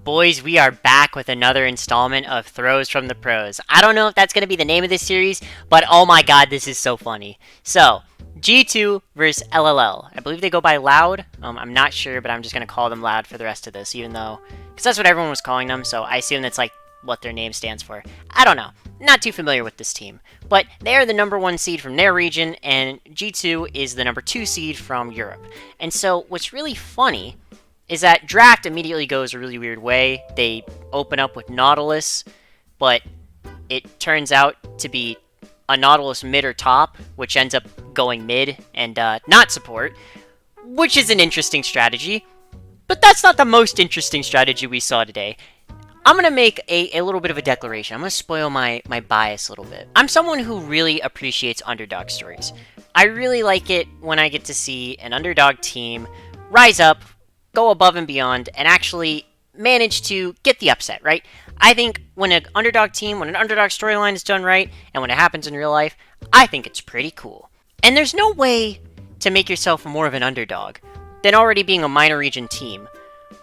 Boys, we are back with another installment of Throws from the Pros. I don't know if that's going to be the name of this series, but oh my god, this is so funny. So, G2 versus LLL. I believe they go by Loud. I'm not sure, but I'm just going to call them Loud for the rest of this, even though... Because that's what everyone was calling them, so I assume that's like what their name stands for. I don't know. Not too familiar with this team. But they are the #1 seed from their region, and G2 is the #2 seed from Europe. And so, what's really funny is that draft immediately goes a really weird way. They open up with Nautilus, but it turns out to be a Nautilus mid or top, which ends up going mid and not support, which is an interesting strategy. But that's not the most interesting strategy we saw today. I'm going to make a little bit of a declaration. I'm going to spoil my bias a little bit. I'm someone who really appreciates underdog stories. I really like it when I get to see an underdog team rise up, go above and beyond, and actually manage to get the upset, right? I think when an underdog team, when an underdog storyline is done right, and when it happens in real life, I think it's pretty cool. And there's no way to make yourself more of an underdog than already being a minor region team,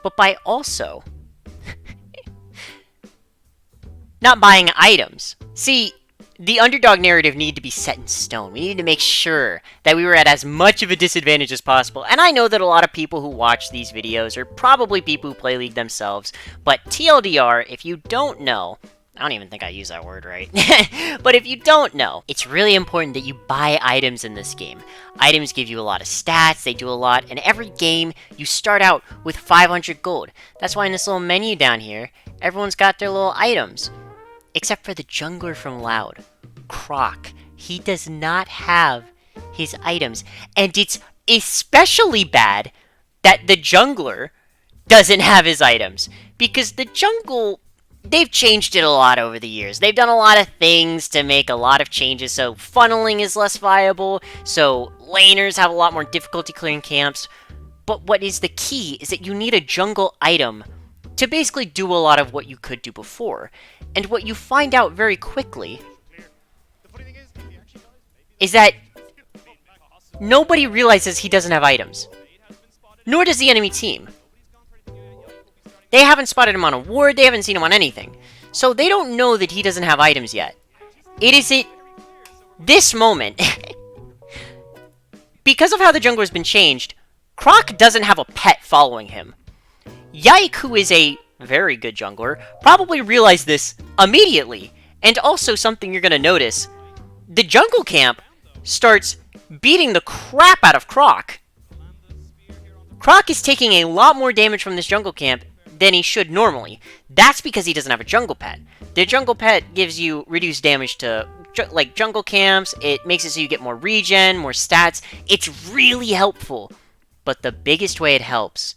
but by also not buying items. See, the underdog narrative needed to be set in stone. We needed to make sure that we were at as much of a disadvantage as possible. And I know that a lot of people who watch these videos are probably people who play League themselves. But TLDR, if you don't know, I don't even think I use that word right. But if you don't know, it's really important that you buy items in this game. Items give you a lot of stats, they do a lot, and every game you start out with 500 gold. That's why in this little menu down here, everyone's got their little items. Except for the jungler from Loud, Croc. He does not have his items. And it's especially bad that the jungler doesn't have his items. Because the jungle, they've changed it a lot over the years. They've done a lot of things to make a lot of changes. So funneling is less viable. So laners have a lot more difficulty clearing camps. But what is the key is that you need a jungle item to basically do a lot of what you could do before. And what you find out very quickly is that nobody realizes he doesn't have items. Nor does the enemy team. They haven't spotted him on a ward, they haven't seen him on anything. So they don't know that he doesn't have items yet. It is at this moment, because of how the jungler has been changed, Croc doesn't have a pet following him. Yike, who is a very good jungler, probably realized this immediately. And also something you're going to notice, the jungle camp starts beating the crap out of Croc. Croc is taking a lot more damage from this jungle camp than he should normally. That's because he doesn't have a jungle pet. The jungle pet gives you reduced damage to like jungle camps, it makes it so you get more regen, more stats. It's really helpful. But the biggest way it helps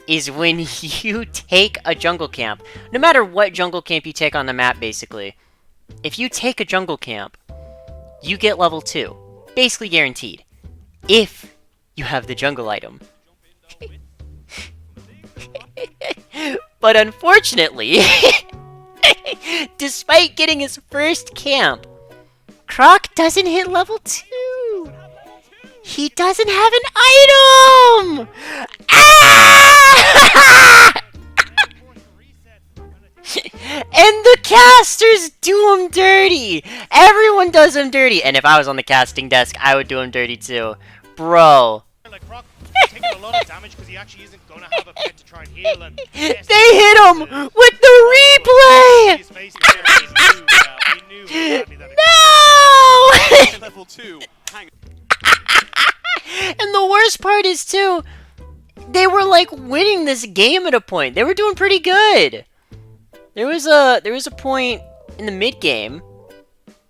is when you take a jungle camp. No matter what jungle camp you take on the map, basically. If you take a jungle camp, you get level 2. Basically guaranteed. If you have the jungle item. But unfortunately, despite getting his first camp, Croc doesn't hit level 2. He doesn't have an item! Ah! And the casters do him dirty! Everyone does him dirty! And if I was on the casting desk, I would do him dirty too. Bro. Like Croc taking a lot of damage because he actually isn't going to have a pet to try and heal. And yes, they hit him with the replay! His face there, we knew exactly that No! level 2. Hang And the worst part is too, they were like winning this game at a point. They were doing pretty good. There was a point in the mid game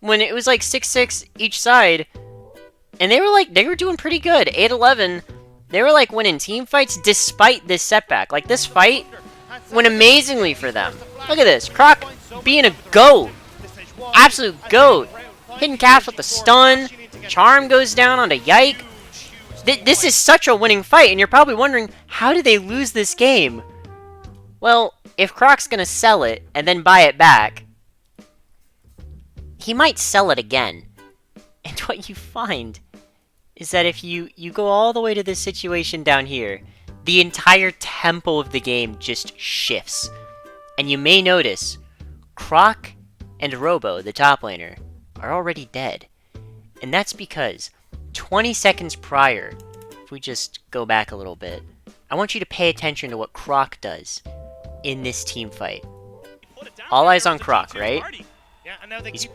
when it was like 6-6 each side, and they were doing pretty good. 8-11. They were like winning team fights despite this setback. Like this fight went amazingly for them. Look at this, Croc being a goat, absolute goat, hitting caps with the stun. Charm goes down onto Yike. This is such a winning fight, and you're probably wondering, how did they lose this game? Well, if Croc's gonna sell it and then buy it back, he might sell it again. And what you find is that if you go all the way to this situation down here, the entire tempo of the game just shifts. And you may notice, Croc and Robo, the top laner, are already dead. And that's because 20 seconds prior, if we just go back a little bit, I want you to pay attention to what Croc does in this team fight. All eyes on Croc, right? He's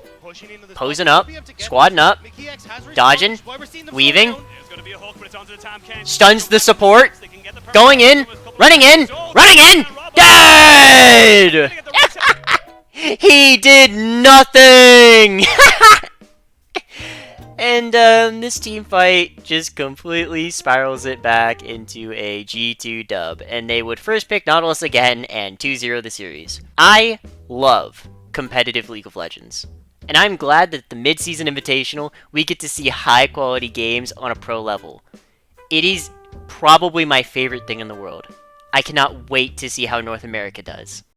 posing up, squadding up, dodging, weaving, stuns the support, going in, running in, dead! He did nothing! And this team fight just completely spirals it back into a G2 dub, and they would first pick Nautilus again and 2-0 the series. I love competitive League of Legends, and I'm glad that the mid-season invitational, we get to see high-quality games on a pro level. It is probably my favorite thing in the world. I cannot wait to see how North America does.